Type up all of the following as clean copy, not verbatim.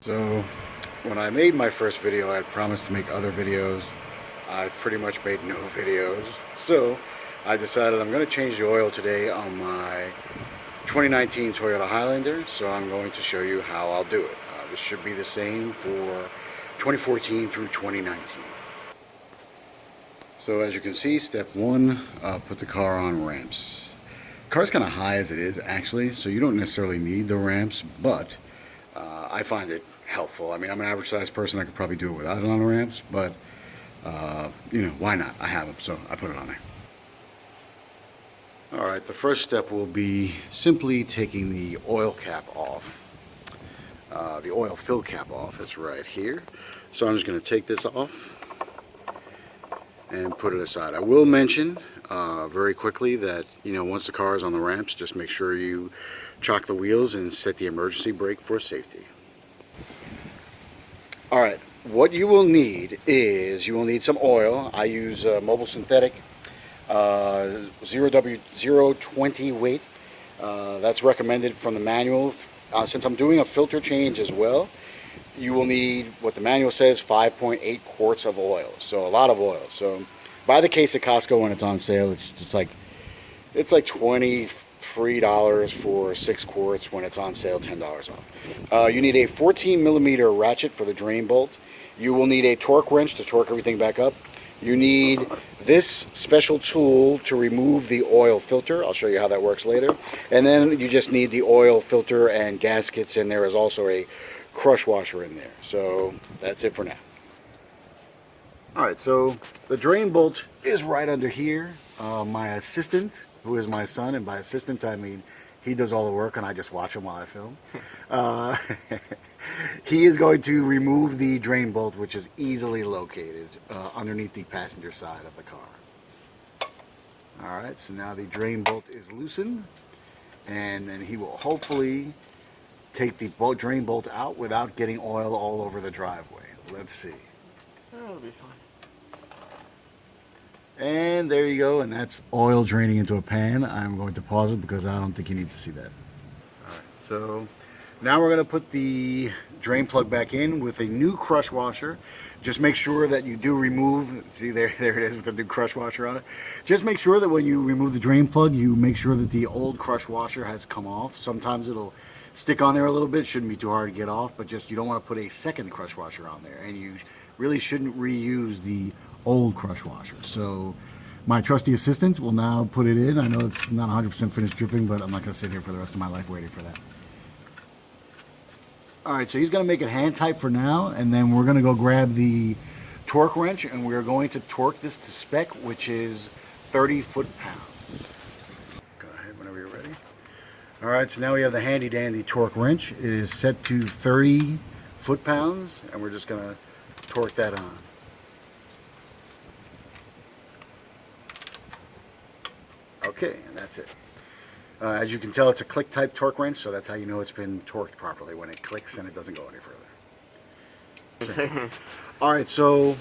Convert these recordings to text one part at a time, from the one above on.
So when I made my first video, I had promised to make other videos. I've pretty much made no videos. So I decided I'm going to change the oil today on my 2019 Toyota Highlander. So I'm going to show you how I'll do it. This should be the same for 2014 through 2019. So as you can see, step one, put the car on ramps. The car's kind of high as it is actually, so you don't necessarily need the ramps, but I find it helpful. I mean, I'm an average sized person. I could probably do it without it on the ramps, but you know, why not? I have them, so I put it on there. All right, the first step will be simply taking the oil cap off. The oil fill cap off. It's right here. So I'm just going to take this off and put it aside. I will mention very quickly that, you know, once the car is on the ramps, just make sure you chock the wheels and set the emergency brake for safety. Alright, what you will need is, you will need some oil. I use Mobile Synthetic 020 weight. That's recommended from the manual. Since I'm doing a filter change as well, you will need, what the manual says, 5.8 quarts of oil. So a lot of oil. So buy the case at Costco when it's on sale. It's like $23 for 6 quarts. When it's on sale, $10 off. You need a 14 millimeter ratchet for the drain bolt. You will need a torque wrench to torque everything back up. You need this special tool to remove the oil filter. I'll show you how that works later. And then you just need the oil filter and gaskets, and there is also a crush washer in there. So that's it for now. Alright, so the drain bolt is right under here. My assistant, who is my son, and by assistant I mean he does all the work and I just watch him while I film. He is going to remove the drain bolt, which is easily located underneath the passenger side of the car. Alright, so now the drain bolt is loosened, and then he will hopefully take the drain bolt out without getting oil all over the driveway. Let's see. That'll be fine. And there you go, and that's oil draining into a pan. I'm going to pause it because I don't think you need to see that. Alright, so now we're going to put the drain plug back in with a new crush washer. Just make sure that you do remove, see there it is with the new crush washer on it. Just make sure that when you remove the drain plug, you make sure that the old crush washer has come off. Sometimes it'll stick on there a little bit. It shouldn't be too hard to get off, but just you don't want to put a second crush washer on there, and you really shouldn't reuse the old crush washer. So my trusty assistant will now put it in. I know it's not 100% finished dripping, but I'm not going to sit here for the rest of my life waiting for that. Alright, so he's going to make it hand tight for now, and then we're going to go grab the torque wrench, and we're going to torque this to spec, which is 30 foot-pounds. Go ahead whenever you're ready. Alright, so now we have the handy dandy torque wrench. It is set to 30 foot-pounds, and we're just going to torque that on. Okay, and that's it. As you can tell, it's a click type torque wrench, so that's how you know it's been torqued properly, when it clicks and it doesn't go any further. So, alright, so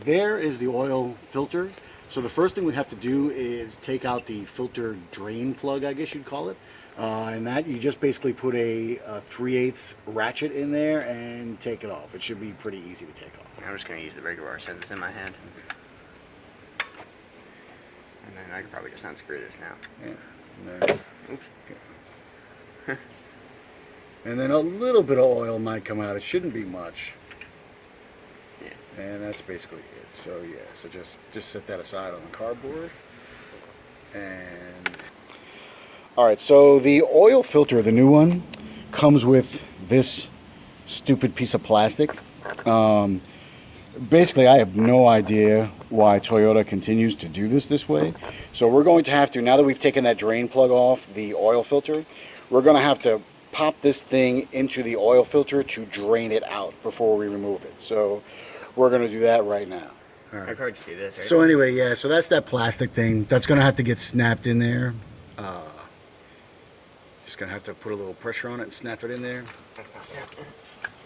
there is the oil filter. So the first thing we have to do is take out the filter drain plug, I guess you'd call it. And that you just basically put a 3/8 ratchet in there and take it off. It should be pretty easy to take off. I'm just going to use the regular bar since it's in my hand. And then I can probably just unscrew this now. Yeah. Oops. And then a little bit of oil might come out. It shouldn't be much. Yeah. And that's basically it. So yeah, so just set that aside on the cardboard. And alright, so the oil filter, the new one, comes with this stupid piece of plastic. Basically, I have no idea why Toyota continues to do this way. So we're going to have to, now that we've taken that drain plug off the oil filter, we're going to have to pop this thing into the oil filter to drain it out before we remove it. So we're going to do that right now. All right. I've heard you do this, right? So anyway, yeah, so that's that plastic thing. That's going to have to get snapped in there. Just going to have to put a little pressure on it and snap it in there. That's not snapped in.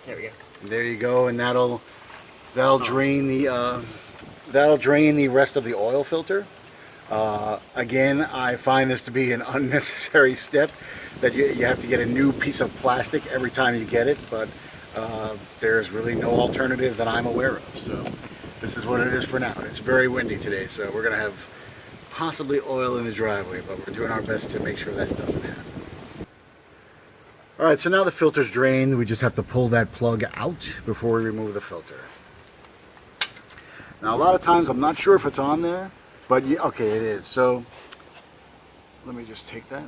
There we go. And there you go, and that'll drain the rest of the oil filter. Again, I find this to be an unnecessary step, that you have to get a new piece of plastic every time you get it, but there's really no alternative that I'm aware of. So this is what it is for now. It's very windy today, so we're going to have possibly oil in the driveway, but we're doing our best to make sure that doesn't happen. Alright, so now the filter's drained. We just have to pull that plug out before we remove the filter. Now a lot of times I'm not sure if it's on there, but yeah, okay, it is. So let me just take that.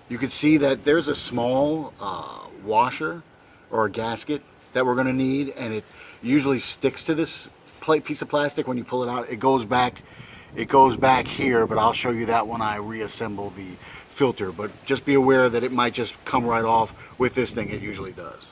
You can see that there's a small washer or a gasket that we're going to need, and it usually sticks to this piece of plastic. When you pull it out, it goes back here, but I'll show you that when I reassemble the filter. But just be aware that it might just come right off with this thing. It usually does.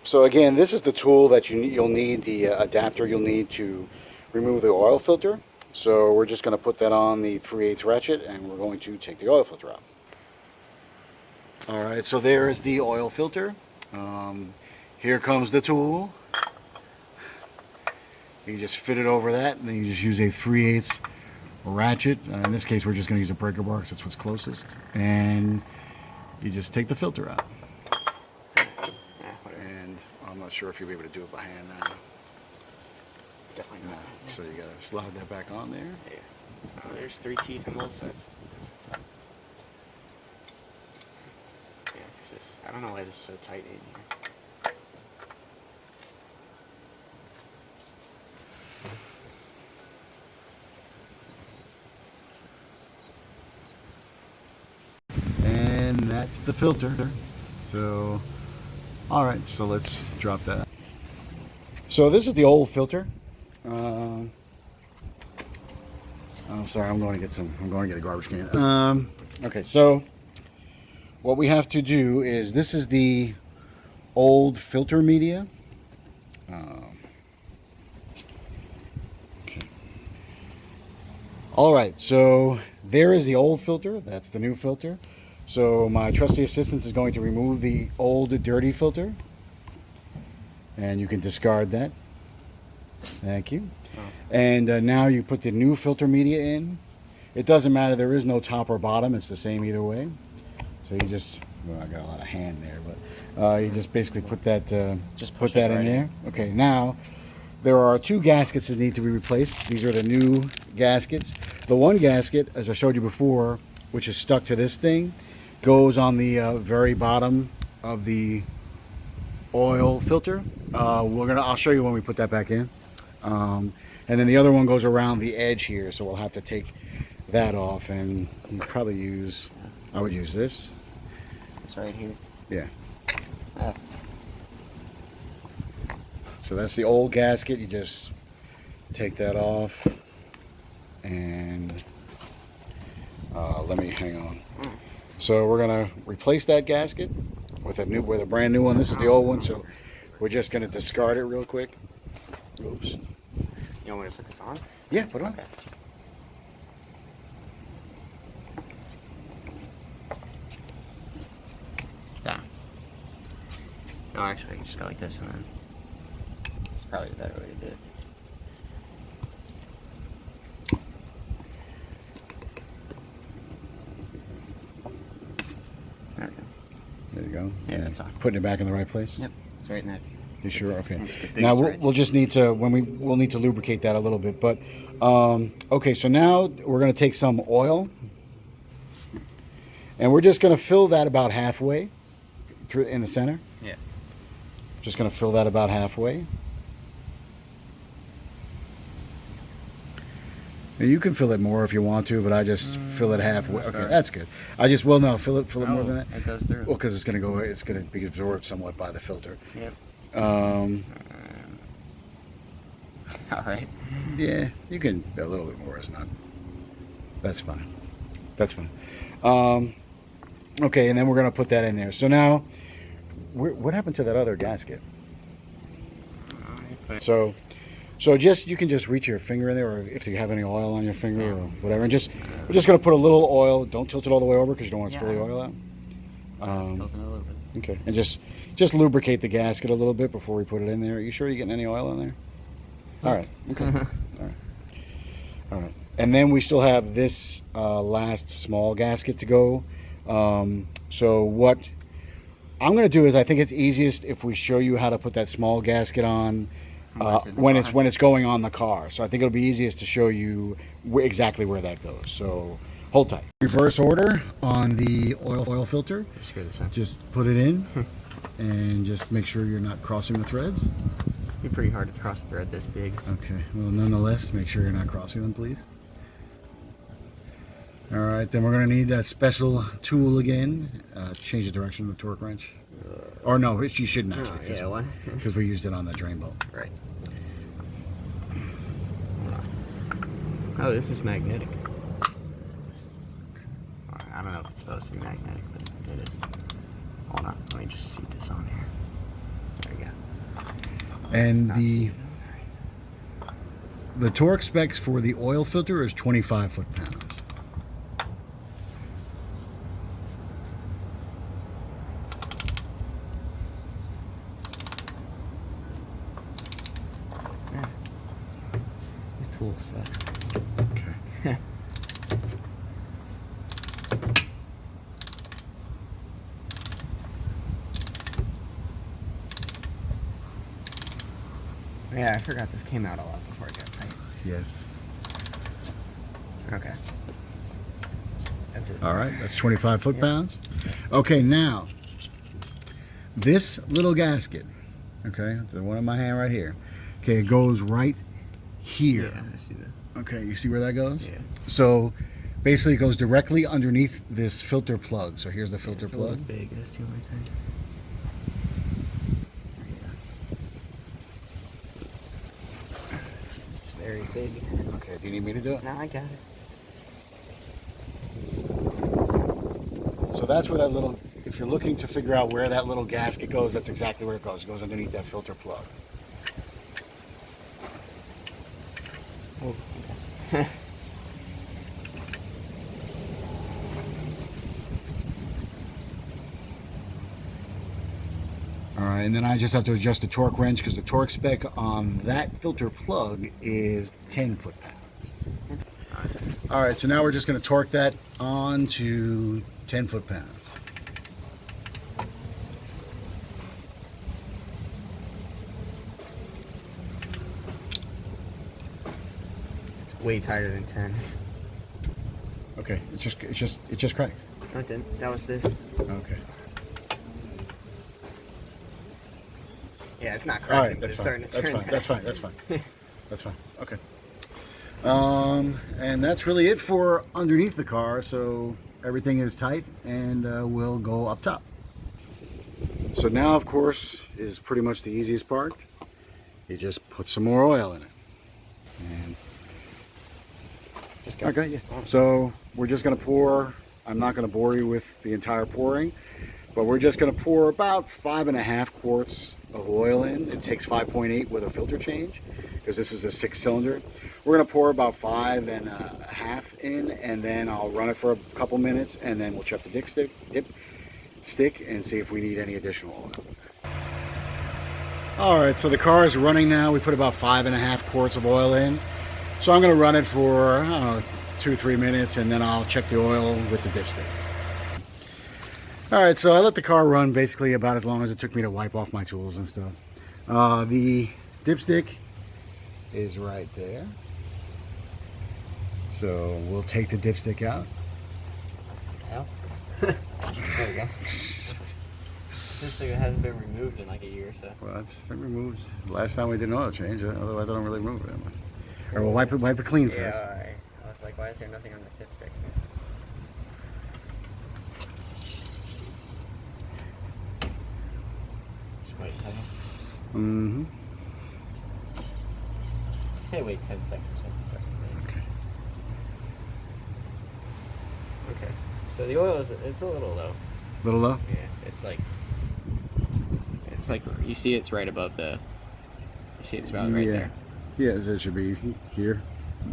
So again, this is the tool that you'll need, the adapter you'll need to remove the oil filter. So we're just going to put that on the 3/8 ratchet, and we're going to take the oil filter out. Alright, so there is the oil filter. Here comes the tool. You can just fit it over that, and then you just use a 3/8 ratchet. In this case, we're just going to use a breaker bar because that's what's closest. And you just take the filter out. And I'm not sure if you'll be able to do it by hand now. Definitely not. So you got to slide that back on there. Yeah. Oh, there's 3 teeth in both sides. Yeah, 'cause this, I don't know why this is so tight in here. And that's the filter. So, alright, so let's drop that. So this is the old filter. I'm sorry, I'm going to get a garbage can. Okay, so what we have to do is, this is the old filter media. Okay. Alright, so there is the old filter. That's the new filter. So my trusty assistant is going to remove the old dirty filter. And you can discard that. Thank you. And now you put the new filter media in. It doesn't matter, there is no top or bottom, it's the same either way. So you just, well, I got a lot of hand there, but you just basically put that in there. Okay, now there are 2 gaskets that need to be replaced. These are the new gaskets. The one gasket, as I showed you before, which is stuck to this thing, goes on the very bottom of the oil filter. I'll show you when we put that back in. And then the other one goes around the edge here, so we'll have to take that off, and you probably I would use this. It's right here. Yeah. Oh. So that's the old gasket. You just take that off, and let me hang on. So we're gonna replace that gasket with a brand new one. This is the old one, so we're just gonna discard it real quick. Oops. You want me to put this on? Yeah, put it on. Okay. Yeah. No, actually, I can just go like this, and then it's probably the better way to do it. There we go. There you go. Yeah, that's on. Putting it back in the right place. Yep, it's right in that. You sure? Okay. Just Now we'll just need to we'll need to lubricate that a little bit. But okay, so now we're going to take some oil, and we're just going to fill that about halfway through in the center. Yeah. Just going to fill that about halfway. Now, you can fill it more if you want to, but I just fill it halfway. Okay, that's good. I just fill it more than that. It goes through. Well, because it's going to be absorbed somewhat by the filter. Yep. All right. Yeah, you can a little bit more. It's not. That's fine. That's fine. Okay, and then we're going to put that in there. So now, what happened to that other gasket? So just you can just reach your finger in there, or if you have any oil on your finger or whatever, and we're just going to put a little oil. Don't tilt it all the way over because you don't want to spill the oil out. Tilting a little bit. Okay, and just lubricate the gasket a little bit before we put it in there. Are you sure you're getting any oil in there? All right. Okay. All right. And then we still have this last small gasket to go So what I'm going to do is, I think it's easiest if we show you how to put that small gasket on when it's going on the car. So I think it'll be easiest to show you exactly where that goes. So hold tight. Reverse order on the oil filter. Just put it in and just make sure you're not crossing the threads. It'd be pretty hard to cross a thread this big. Okay, well, nonetheless, make sure you're not crossing them, please. All right, then we're going to need that special tool again. Change the direction of the torque wrench. Or no, you shouldn't actually, because we used it on the drain bolt. Right. Oh, this is magnetic. I don't know if it's supposed to be magnetic, but it is. Hold on, let me just seat this on here. There we go. And the torque specs for the oil filter is 25 foot-pounds. Tool set. Okay. Yeah, I forgot this came out a lot before it got tight. Yes. Okay. That's it. All right, that's 25 foot-pounds. Okay, now, this little gasket, okay, the one in my hand right here, okay, it goes right here. Yeah, I see that. Okay, you see where that goes? Yeah. So basically it goes directly underneath this filter plug. So here's the filter plug. Big, that's the only thing. It's very big. Okay, do you need me to do it? No, I got it. So that's where that little, if you're looking to figure out where that little gasket goes, that's exactly where it goes. It goes underneath that filter plug. Oh. All right, and then I just have to adjust the torque wrench because the torque spec on that filter plug is 10 foot-pounds. All right, so now we're just going to torque that on to 10 foot-pounds. It's way tighter than 10. Okay, it's just cracked. No, it didn't. That was this. Okay. Yeah, it's not All cracking. right, that's It's fine. starting to That's turn fine. That's fine. That's fine. That's fine. Okay. And that's really it for underneath the car. So everything is tight, and we'll go up top. So now, of course, is pretty much the easiest part. You just put some more oil in it. And okay, yeah. So we're just going to pour. I'm not going to bore you with the entire pouring, but we're just going to pour about 5.5 quarts of oil in. It takes 5.8 with a filter change because this is a 6-cylinder. We're going to pour about 5.5 in, and then I'll run it for a couple minutes, and then we'll check the dip stick and see if we need any additional oil. All right, so the car is running now. We put about 5.5 quarts of oil in. So I'm going to run it for, I don't know, 2-3 minutes, and then I'll check the oil with the dipstick. All right, so I let the car run basically about as long as it took me to wipe off my tools and stuff. The dipstick is right there. So we'll take the dipstick out. There we go. This thing hasn't been removed in like a year or so. Well, it's been removed last time we did an oil change. Otherwise, I don't really remove it that much. Or we'll wipe it clean first. Yeah, alright. I was like, why is there nothing on this dipstick? Just wait, okay? Mm-hmm. Say wait 10 seconds. So that's okay. Okay. So the oil it's a little low. A little low? Yeah, it's like you see it's right above the. You see it's about right there. Yeah, it should be here.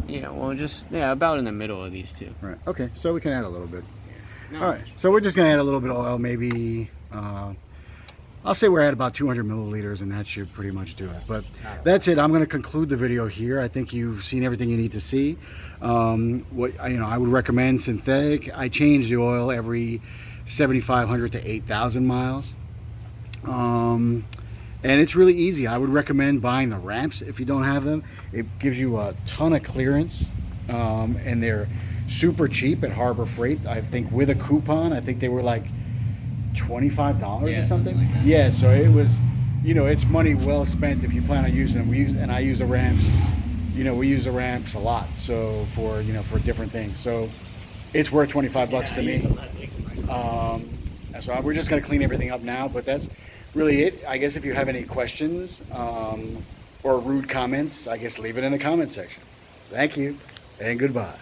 Yeah, well, about in the middle of these two. Right. Okay, so we can add a little bit. No, All right, so we're just gonna add a little bit of oil, maybe I'll say we're at about 200 milliliters, and that should pretty much do it. But that's it. I'm going to conclude the video here. I think you've seen everything you need to see. I would recommend synthetic. I change the oil every 7,500 to 8,000 miles. And it's really easy. I would recommend buying the ramps if you don't have them. It gives you a ton of clearance, and they're super cheap at Harbor Freight. I think with a coupon, I think they were like $25 or something. Like that. Yeah, so it was, it's money well spent if you plan on using them. I use the ramps. We use the ramps a lot, so for different things. So it's worth 25 bucks to me. So we're just gonna clean everything up now, but that's really it. I guess if you have any questions or rude comments, I guess leave it in the comment section. Thank you and goodbye.